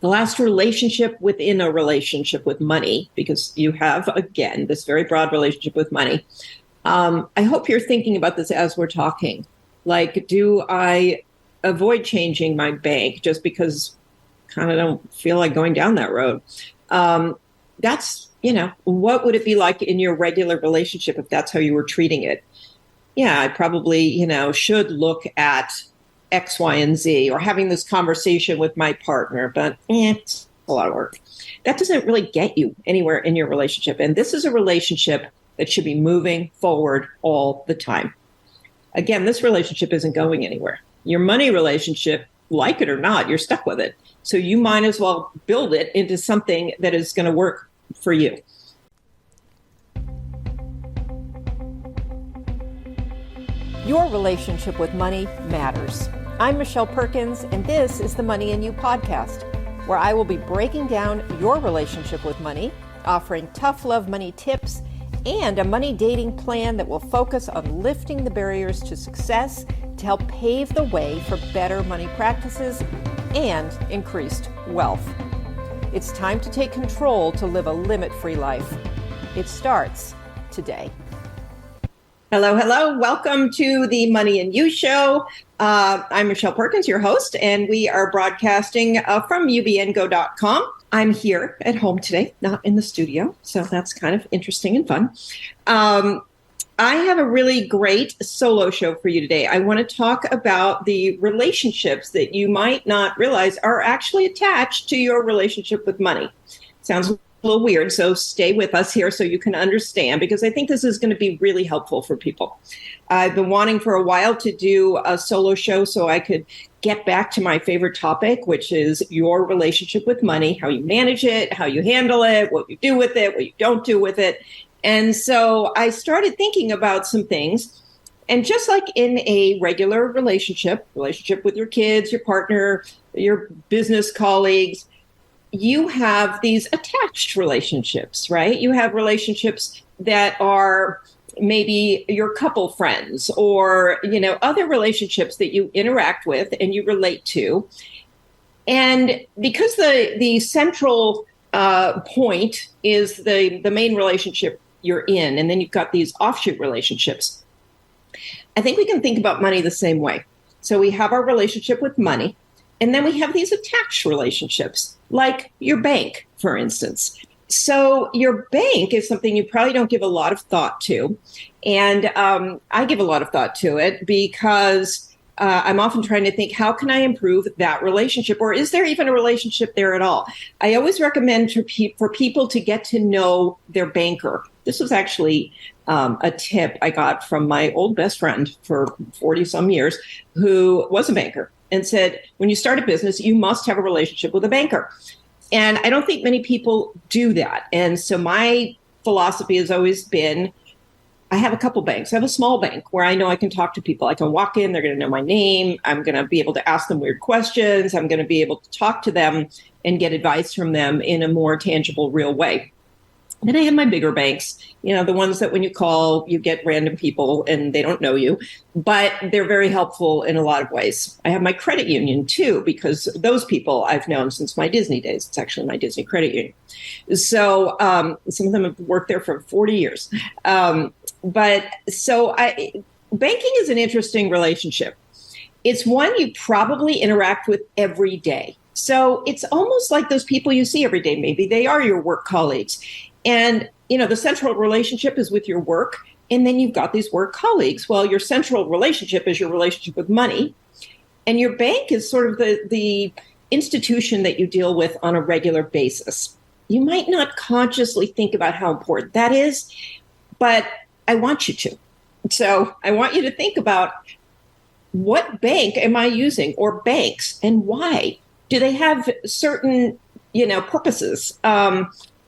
The last relationship within a relationship with money, because you have, again, this very broad relationship with money. I hope you're thinking about this as we're talking. Like, do I avoid changing my bank just because kind of don't feel like going down that road? That's, what would it be like in your regular relationship if that's how you were treating it? Yeah, I probably, should look at X, Y, and Z, or having this conversation with my partner, but it's a lot of work. That doesn't really get you anywhere in your relationship. And this is a relationship that should be moving forward all the time. Again, this relationship isn't going anywhere. Your money relationship, like it or not, you're stuck with it. So you might as well build it into something that is going to work for you. Your relationship with money matters. I'm Michelle Perkins, and this is the Money and You podcast, where I will be breaking down your relationship with money, offering tough love money tips, and a money dating plan that will focus on lifting the barriers to success to help pave the way for better money practices and increased wealth. It's time to take control to live a limit-free life. It starts today. Hello, hello. Welcome to the Money and You show. I'm Michelle Perkins, your host, and we are broadcasting from ubngo.com. I'm here at home today, not in the studio, so that's kind of interesting and fun. I have a really great solo show for you today. I want to talk about the relationships that you might not realize are actually attached to your relationship with money. Sounds a little weird, so stay with us here so you can understand, because I think this is going to be really helpful for people. I've been wanting for a while to do a solo show so I could get back to my favorite topic, which is your relationship with money, how you manage it, how you handle it, what you do with it, what you don't do with it. And so I started thinking about some things. And just like in a regular relationship with your kids, your partner, your business colleagues, you have these attached relationships, right? You have relationships that are maybe your couple friends or, other relationships that you interact with and you relate to. And because the central point is the main relationship you're in, and then you've got these offshoot relationships, I think we can think about money the same way. So we have our relationship with money, and then we have these attached relationships, like your bank, for instance. So your bank is something you probably don't give a lot of thought to. And I give a lot of thought to it because I'm often trying to think, how can I improve that relationship? Or is there even a relationship there at all? I always recommend for people to get to know their banker. This was actually a tip I got from my old best friend for 40 some years, who was a banker, and said, when you start a business, you must have a relationship with a banker. And I don't think many people do that. And so my philosophy has always been, I have a couple banks. I have a small bank where I know I can talk to people. I can walk in, they're going to know my name. I'm going to be able to ask them weird questions. I'm going to be able to talk to them and get advice from them in a more tangible, real way. Then I have my bigger banks, the ones that when you call, you get random people and they don't know you, but they're very helpful in a lot of ways. I have my credit union too, because those people I've known since my Disney days. It's actually my Disney credit union. So some of them have worked there for 40 years. Banking is an interesting relationship. It's one you probably interact with every day. So it's almost like those people you see every day. Maybe they are your work colleagues. And, the central relationship is with your work. And then you've got these work colleagues. Well, your central relationship is your relationship with money. And your bank is sort of the institution that you deal with on a regular basis. You might not consciously think about how important that is, but I want you to. So I want you to think about, what bank am I using, or banks, and why? Do they have certain, purposes?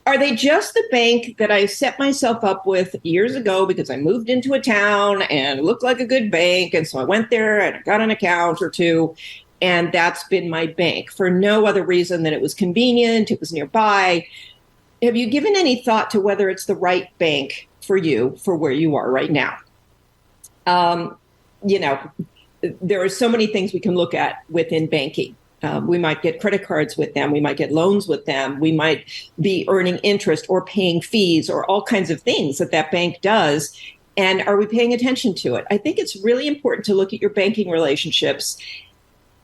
Are they just the bank that I set myself up with years ago because I moved into a town and it looked like a good bank, and so I went there and I got an account or two, and that's been my bank for no other reason than it was convenient, it was nearby? Have you given any thought to whether it's the right bank for you for where you are right now? There are so many things we can look at within banking. We might get credit cards with them. We might get loans with them. We might be earning interest or paying fees or all kinds of things that bank does. And are we paying attention to it? I think it's really important to look at your banking relationships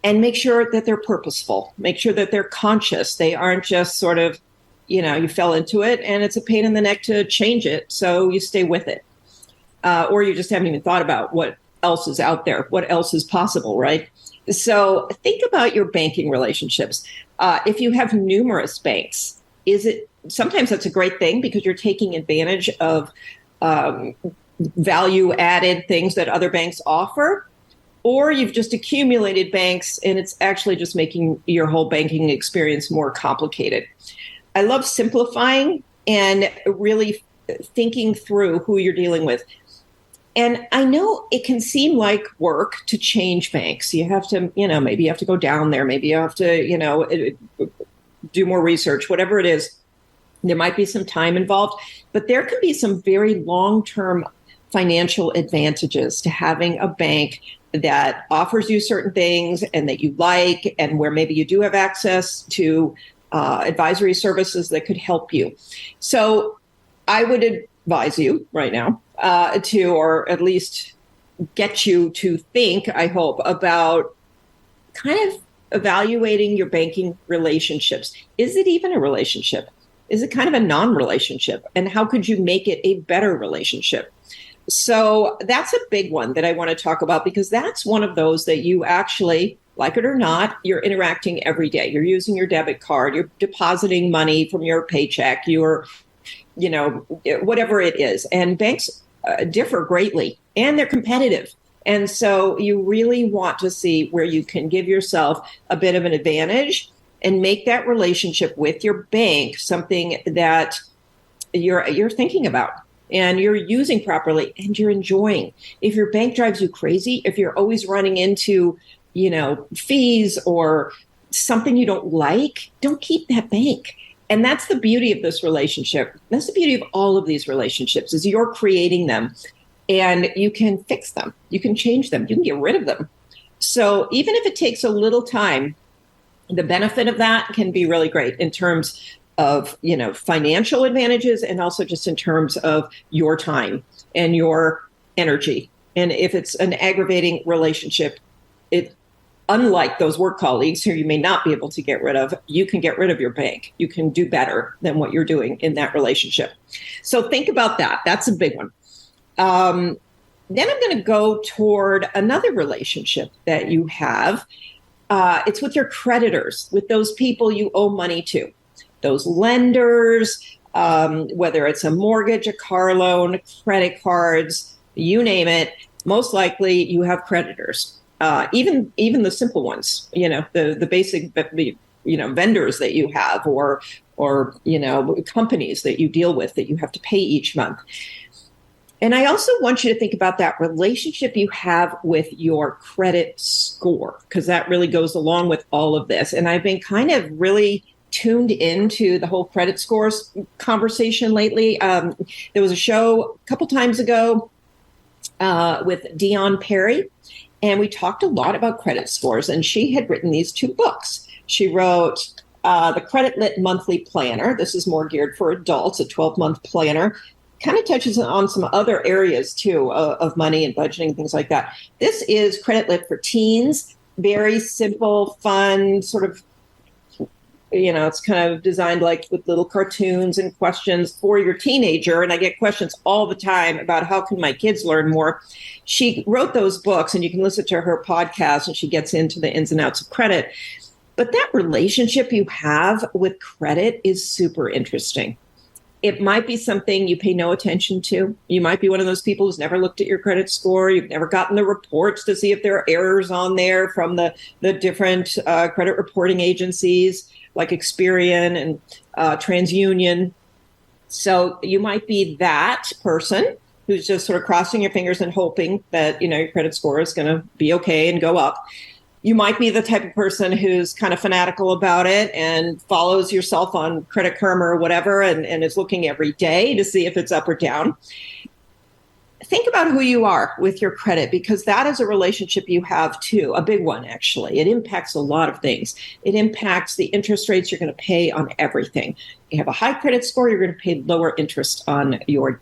and make sure that they're purposeful, make sure that they're conscious. They aren't just sort of, you fell into it and it's a pain in the neck to change it. So you stay with it. Or you just haven't even thought about what else is out there, what else is possible, right? So think about your banking relationships. If you have numerous banks, sometimes that's a great thing because you're taking advantage of value added things that other banks offer, or you've just accumulated banks and it's actually just making your whole banking experience more complicated. I love simplifying and really thinking through who you're dealing with. And I know it can seem like work to change banks. You have to, maybe you have to go down there. Maybe you have to, do more research, whatever it is. There might be some time involved, but there can be some very long-term financial advantages to having a bank that offers you certain things and that you like, and where maybe you do have access to advisory services that could help you. So I would advise you right now or at least get you to think, I hope, about kind of evaluating your banking relationships. Is it even a relationship? Is it kind of a non-relationship? And how could you make it a better relationship? So that's a big one that I want to talk about, because that's one of those that you actually, like it or not, you're interacting every day. You're using your debit card, you're depositing money from your paycheck, you're, whatever it is. And banks differ greatly, and they're competitive. And so you really want to see where you can give yourself a bit of an advantage and make that relationship with your bank something that you're thinking about and you're using properly and you're enjoying. If your bank drives you crazy, if you're always running into, fees or something you don't like, don't keep that bank. And that's the beauty of this relationship. That's the beauty of all of these relationships, is you're creating them and you can fix them. You can change them. You can get rid of them. So even if it takes a little time, the benefit of that can be really great in terms of, financial advantages, and also just in terms of your time and your energy. And if it's an aggravating relationship, unlike those work colleagues who you may not be able to get rid of, you can get rid of your bank. You can do better than what you're doing in that relationship. So think about that. That's a big one. Then I'm going to go toward another relationship that you have. It's with your creditors, with those people you owe money to, those lenders, whether it's a mortgage, a car loan, credit cards, you name it. Most likely you have creditors. Even the simple ones, the basic, vendors that you have, or companies that you deal with that you have to pay each month. And I also want you to think about that relationship you have with your credit score, because that really goes along with all of this. And I've been kind of really tuned into the whole credit scores conversation lately. There was a show a couple times ago with Dion Perry, and we talked a lot about credit scores. And she had written these 2 books. She wrote the Credit Lit Monthly Planner. This is more geared for adults, a 12-month planner. Kind of touches on some other areas, too, of money and budgeting and things like that. This is Credit Lit for teens. Very simple, fun, sort of, it's kind of designed like with little cartoons and questions for your teenager. And I get questions all the time about how can my kids learn more. She wrote those books, and you can listen to her podcast, and she gets into the ins and outs of credit. But that relationship you have with credit is super interesting. It might be something you pay no attention to. You might be one of those people who's never looked at your credit score. You've never gotten the reports to see if there are errors on there from the different credit reporting agencies like Experian and TransUnion. So you might be that person who's just sort of crossing your fingers and hoping that, your credit score is going to be okay and go up. You might be the type of person who's kind of fanatical about it and follows yourself on Credit Karma or whatever, and is looking every day to see if it's up or down. think about who you are with your credit, because that is a relationship you have too, a big one actually. It impacts a lot of things. It impacts the interest rates you're going to pay on everything. You have a high credit score, you're going to pay lower interest on your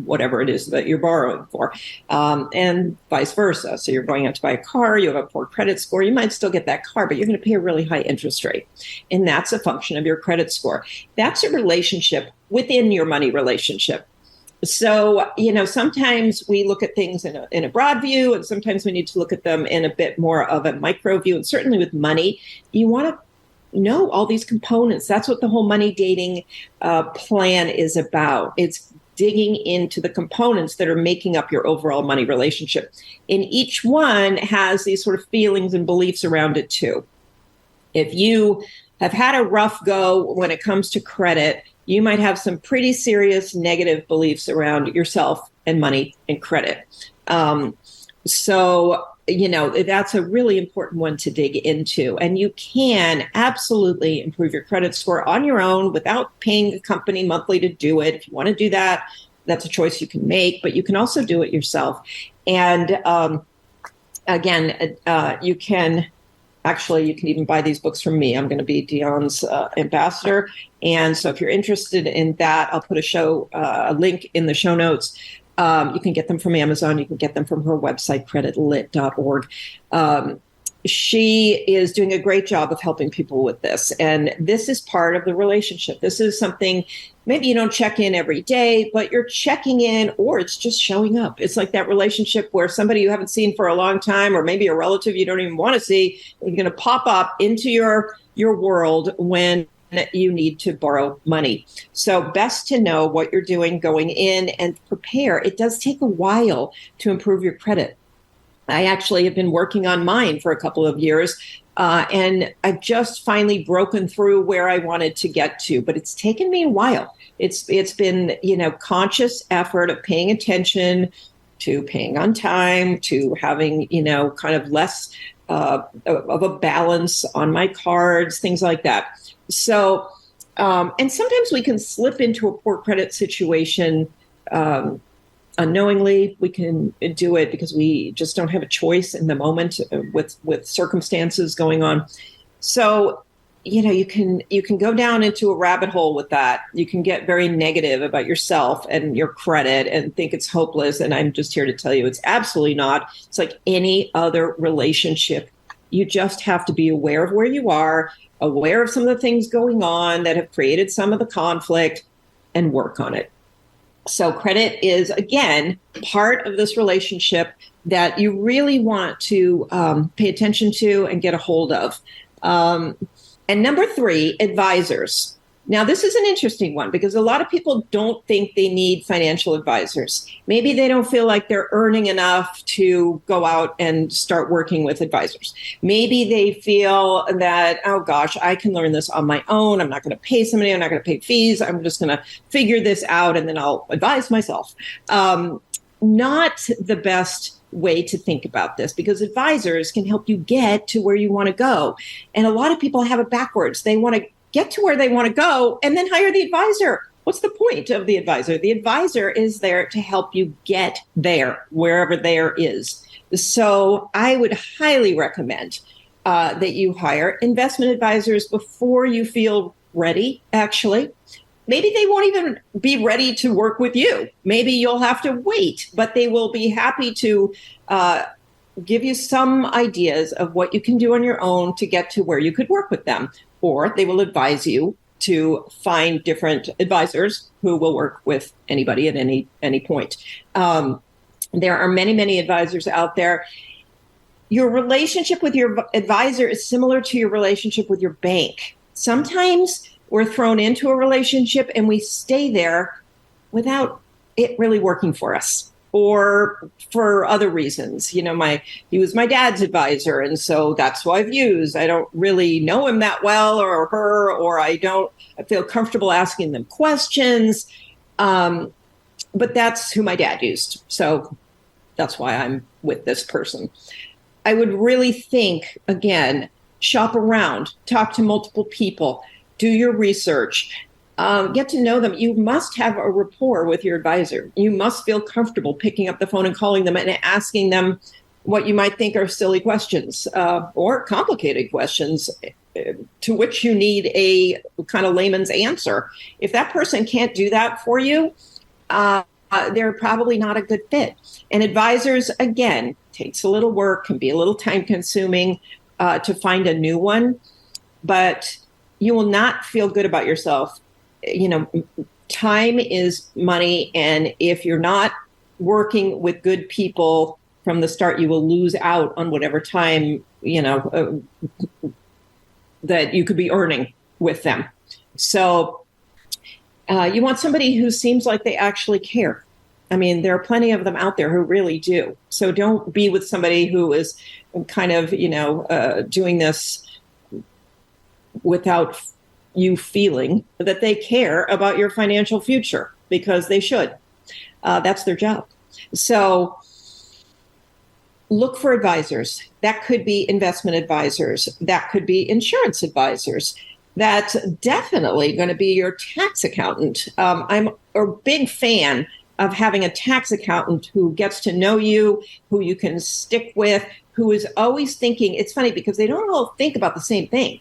whatever it is that you're borrowing for, and vice versa. So you're going out to buy a car, you have a poor credit score, you might still get that car, but you're going to pay a really high interest rate. And that's a function of your credit score. That's a relationship within your money relationship. So, sometimes we look at things in a broad view, and sometimes we need to look at them in a bit more of a micro view. And certainly with money, you want to know all these components. That's what the whole money dating plan is about. It's digging into the components that are making up your overall money relationship. And each one has these sort of feelings and beliefs around it too. If you have had a rough go when it comes to credit, you might have some pretty serious negative beliefs around yourself and money and credit. So that's a really important one to dig into. And you can absolutely improve your credit score on your own without paying a company monthly to do it. If you want to do that, that's a choice you can make, but you can also do it yourself. And you can even buy these books from me. I'm going to be Dion's ambassador. And so if you're interested in that, I'll put a link in the show notes. You can get them from Amazon. You can get them from her website, creditlit.org. She is doing a great job of helping people with this. And this is part of the relationship. This is something, maybe you don't check in every day, but you're checking in, or it's just showing up. It's like that relationship where somebody you haven't seen for a long time, or maybe a relative you don't even want to see, is going to pop up into your world when you need to borrow money. So best to know what you're doing going in and prepare. It does take a while to improve your credit. I actually have been working on mine for a couple of years, and I've just finally broken through where I wanted to get to, but it's taken me a while. It's been, conscious effort of paying attention to paying on time, to having, kind of less of a balance on my cards, things like that. So, and sometimes we can slip into a poor credit situation unknowingly. We can do it because we just don't have a choice in the moment with circumstances going on. So, you can go down into a rabbit hole with that. You can get very negative about yourself and your credit and think it's hopeless. And I'm just here to tell you it's absolutely not. It's like any other relationship. You just have to be aware of where you are, aware of some of the things going on that have created some of the conflict, and work on it. So credit is, again, part of this relationship that you really want to pay attention to and get a hold of. And number 3, advisors. Now, this is an interesting one because a lot of people don't think they need financial advisors. Maybe they don't feel like they're earning enough to go out and start working with advisors. Maybe they feel that, oh gosh, I can learn this on my own. I'm not going to pay somebody. I'm not going to pay fees. I'm just going to figure this out and then I'll advise myself. Not the best way to think about this, because advisors can help you get to where you want to go. And a lot of people have it backwards. They want to get to where they want to go and then hire the advisor. What's the point of the advisor? The advisor is there to help you get there, wherever there is. So I would highly recommend that you hire investment advisors before you feel ready, actually. Maybe they won't even be ready to work with you. Maybe you'll have to wait, but they will be happy to give you some ideas of what you can do on your own to get to where you could work with them. Or they will advise you to find different advisors who will work with anybody at any point. There are many, many advisors out there. Your relationship with your advisor is similar to your relationship with your bank. Sometimes we're thrown into a relationship and we stay there without it really working for us, or for other reasons. He was my dad's advisor, and so that's who I've used. I don't really know him that well, or her, or I feel comfortable asking them questions. But that's who my dad used. So that's why I'm with this person. I would really think, again, shop around, talk to multiple people, do your research. Get to know them. You must have a rapport with your advisor. You must feel comfortable picking up the phone and calling them and asking them what you might think are silly questions or complicated questions to which you need a kind of layman's answer. If that person can't do that for you, they're probably not a good fit. And advisors, again, takes a little work, can be a little time consuming to find a new one, but you will not feel good about yourself. Time is money. And if you're not working with good people from the start, you will lose out on whatever time, that you could be earning with them. So you want somebody who seems like they actually care. I mean, there are plenty of them out there who really do. So don't be with somebody who is kind of, doing this without you feeling that they care about your financial future, because they should. That's their job. So look for advisors. That could be investment advisors. That could be insurance advisors. That's definitely going to be your tax accountant. I'm a big fan of having a tax accountant who gets to know you, who you can stick with, who is always thinking. It's funny because they don't all think about the same thing.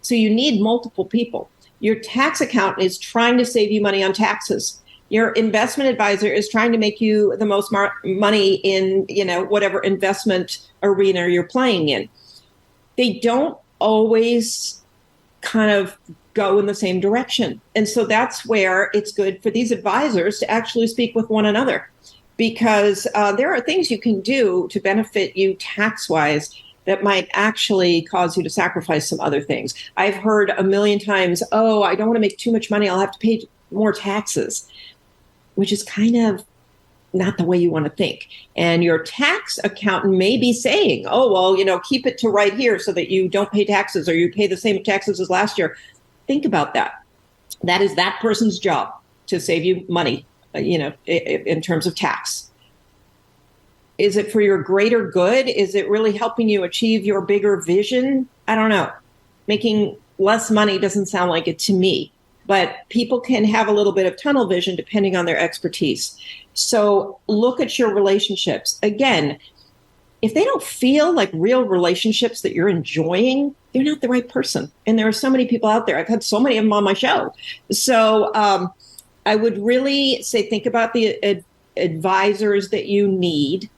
So you need multiple people. Your tax accountant is trying to save you money on taxes. Your investment advisor is trying to make you the most money in, whatever investment arena you're playing in. They don't always kind of go in the same direction. And so that's where it's good for these advisors to actually speak with one another, because there are things you can do to benefit you tax-wise that might actually cause you to sacrifice some other things. I've heard a million times, oh, I don't want to make too much money, I'll have to pay more taxes, which is kind of not the way you want to think. And your tax accountant may be saying, oh, well, keep it to right here so that you don't pay taxes or you pay the same taxes as last year. Think about that. That is that person's job, to save you money, in terms of tax. Is it for your greater good? Is it really helping you achieve your bigger vision? I don't know. Making less money doesn't sound like it to me, but people can have a little bit of tunnel vision depending on their expertise. So look at your relationships. Again, if they don't feel like real relationships that you're enjoying, they're not the right person. And there are so many people out there. I've had so many of them on my show. So I would really say think about the advisors that you need.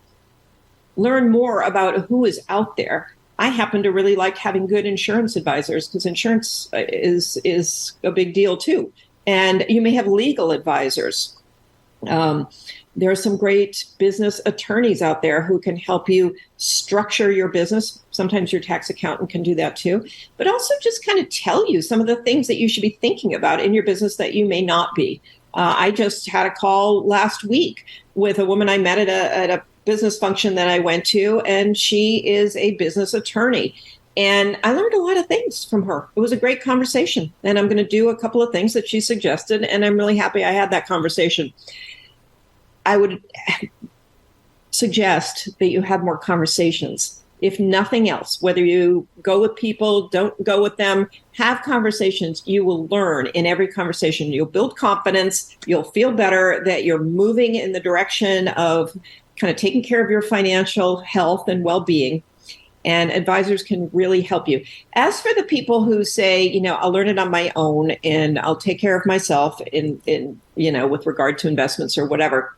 Learn more about who is out there. I happen to really like having good insurance advisors, because insurance is a big deal too. And you may have legal advisors. There are some great business attorneys out there who can help you structure your business. Sometimes your tax accountant can do that too, but also just kind of tell you some of the things that you should be thinking about in your business that you may not be. I just had a call last week with a woman I met at a business function that I went to, and she is a business attorney. And I learned a lot of things from her. It was a great conversation. And I'm going to do a couple of things that she suggested, and I'm really happy I had that conversation. I would suggest that you have more conversations. If nothing else, whether you go with people, don't go with them, have conversations. You will learn in every conversation. You'll build confidence. You'll feel better that you're moving in the direction of kind of taking care of your financial health and well-being. And advisors can really help you. As for the people who say, I'll learn it on my own and I'll take care of myself in with regard to investments or whatever,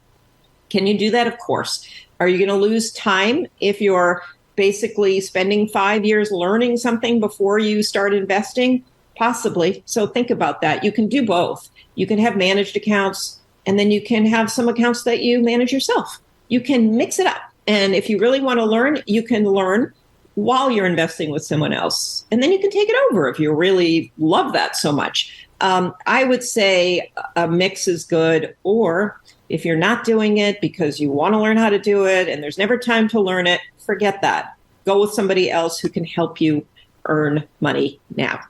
can you do that? Of course. Are you going to lose time if you're basically spending 5 years learning something before you start investing? Possibly. So think about that. You can do both. You can have managed accounts, and then you can have some accounts that you manage yourself. You can mix it up. And if you really want to learn, you can learn while you're investing with someone else. And then you can take it over if you really love that so much. I would say a mix is good. Or if you're not doing it because you want to learn how to do it and there's never time to learn it, forget that. Go with somebody else who can help you earn money now.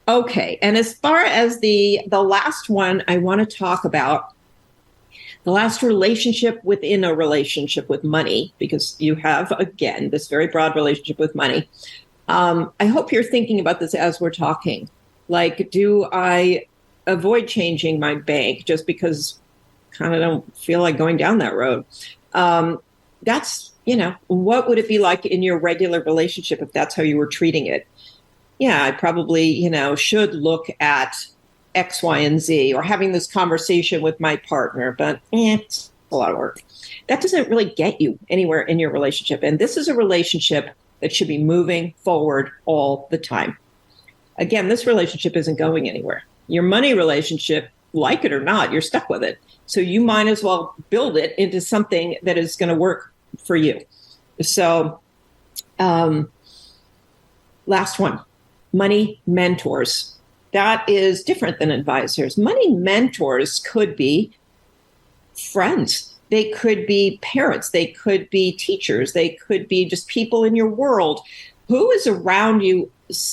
Okay. And as far as the last one I want to talk about, the last relationship within a relationship with money, because you have, again, this very broad relationship with money. I hope you're thinking about this as we're talking. Like, do I avoid changing my bank just because kind of don't feel like going down that road. That's, what would it be like in your regular relationship if that's how you were treating it? Yeah, I probably, should look at X, Y, and Z, or having this conversation with my partner, but it's a lot of work. That doesn't really get you anywhere in your relationship. And this is a relationship that should be moving forward all the time. Again, this relationship isn't going anywhere. Your money relationship, like it or not, you're stuck with it. So you might as well build it into something that is going to work for you. So, last one, money mentors. That is different than advisors. Money mentors could be friends. They could be parents. They could be teachers. They could be just people in your world who is around you,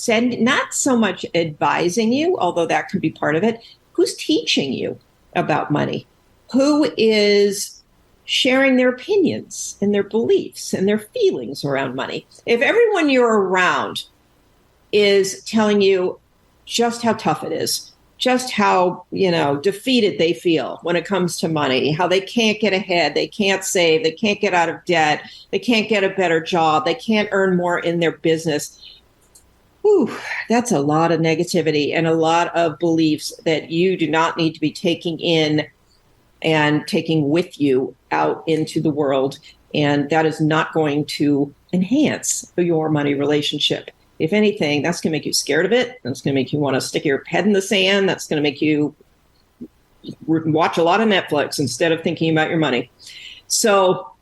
not so much advising you, although that could be part of it, who's teaching you about money, who is sharing their opinions and their beliefs and their feelings around money. If everyone you're around is telling you just how tough it is, just how, defeated they feel when it comes to money, how they can't get ahead, they can't save, they can't get out of debt, they can't get a better job, they can't earn more in their business. Whew, that's a lot of negativity and a lot of beliefs that you do not need to be taking in and taking with you out into the world. And that is not going to enhance your money relationship. If anything, that's going to make you scared of it. That's going to make you want to stick your head in the sand. That's going to make you watch a lot of Netflix instead of thinking about your money. So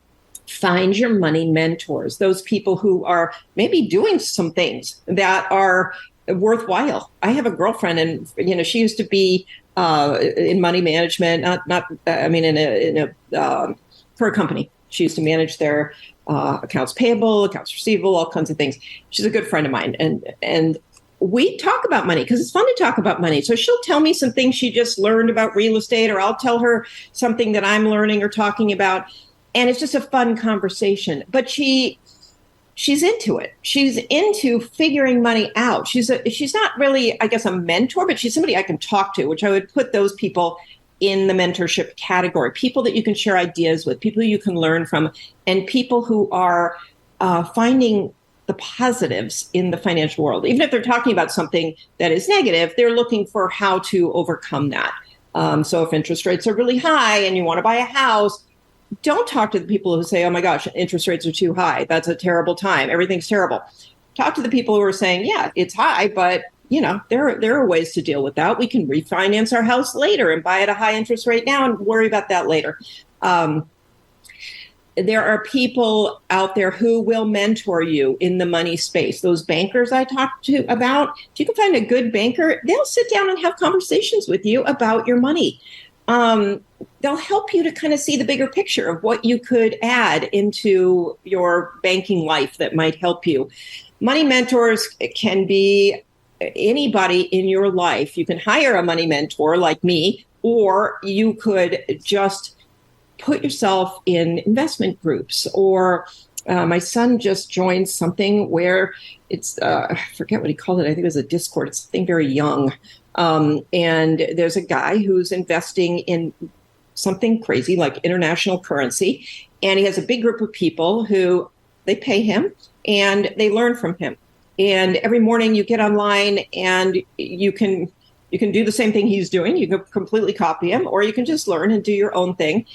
find your money mentors, those people who are maybe doing some things that are worthwhile. I have a girlfriend, and she used to be in money management, for a company. She used to manage their accounts payable, accounts receivable, all kinds of things. She's a good friend of mine, and we talk about money because it's fun to talk about money. So she'll tell me some things she just learned about real estate, or I'll tell her something that I'm learning or talking about. And it's just a fun conversation. But she's into it. She's into figuring money out. She's not really, I guess, a mentor, but she's somebody I can talk to, which I would put those people in the mentorship category. People that you can share ideas with, people you can learn from, and people who are finding the positives in the financial world. Even if they're talking about something that is negative, they're looking for how to overcome that. So if interest rates are really high and you want to buy a house, don't talk to the people who say, oh my gosh, interest rates are too high. That's a terrible time. Everything's terrible. Talk to the people who are saying, yeah, it's high, but there are ways to deal with that. We can refinance our house later and buy at a high interest rate now and worry about that later. There are people out there who will mentor you in the money space. Those bankers I talked to about, if you can find a good banker, they'll sit down and have conversations with you about your money. They'll help you to kind of see the bigger picture of what you could add into your banking life that might help you. Money mentors can be anybody in your life. You can hire a money mentor like me, or you could just put yourself in investment groups. Or my son just joined something where it's, I forget what he called it. I think it was a Discord. It's something very young. And there's a guy who's investing in something crazy like international currency. And he has a big group of people who they pay him and they learn from him. And every morning you get online and you can do the same thing he's doing. You can completely copy him, or you can just learn and do your own thing.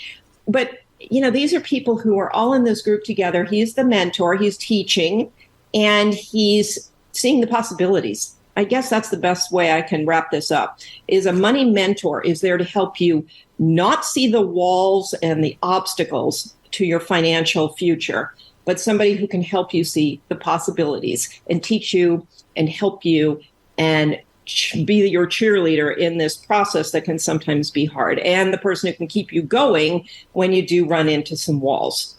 But, these are people who are all in this group together. He's the mentor, he's teaching, and he's seeing the possibilities. I guess that's the best way I can wrap this up, is a money mentor is there to help you not see the walls and the obstacles to your financial future, but somebody who can help you see the possibilities and teach you and help you and be your cheerleader in this process that can sometimes be hard, and the person who can keep you going when you do run into some walls.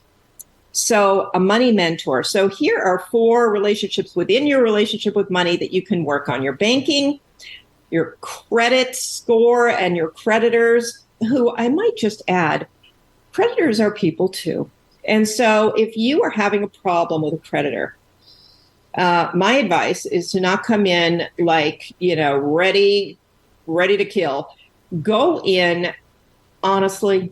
So a money mentor. So here are 4 relationships within your relationship with money that you can work on: your banking, your credit score, and your creditors, who I might just add, creditors are people too. And so if you are having a problem with a creditor, my advice is to not come in like, ready ready to kill. Go in, honestly,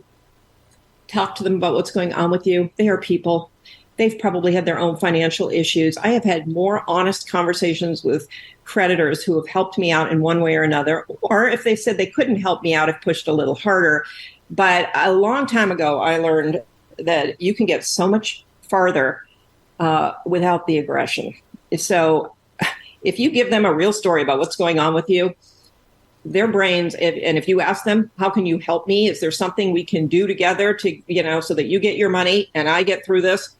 talk to them about what's going on with you. They are people. They've probably had their own financial issues. I have had more honest conversations with creditors who have helped me out in one way or another, or if they said they couldn't help me out, have pushed a little harder. But a long time ago, I learned that you can get so much farther without the aggression. So if you give them a real story about what's going on with you, their brains, and if you ask them, how can you help me? Is there something we can do together to, so that you get your money and I get through this?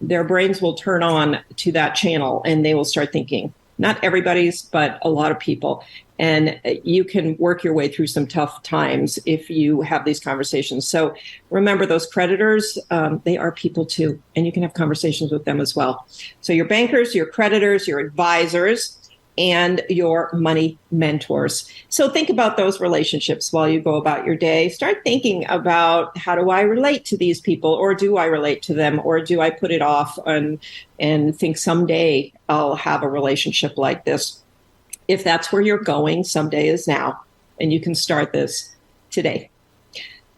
Their brains will turn on to that channel and they will start thinking. Not everybody's, but a lot of people. And you can work your way through some tough times if you have these conversations. So remember, those creditors, they are people too, and you can have conversations with them as well. So your bankers, your creditors, your advisors, and your money mentors. So think about those relationships while you go about your day. Start thinking about, how do I relate to these people, or do I relate to them, or do I put it off and think someday I'll have a relationship like this? If that's where you're going, someday is now, and you can start this today.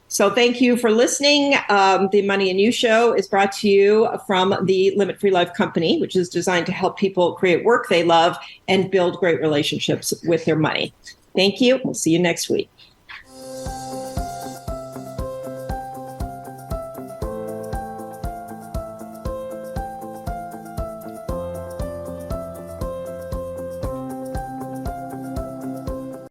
So thank you for listening. The Money and You Show is brought to you from the Limit Free Life Company, which is designed to help people create work they love and build great relationships with their money. Thank you. We'll see you next week.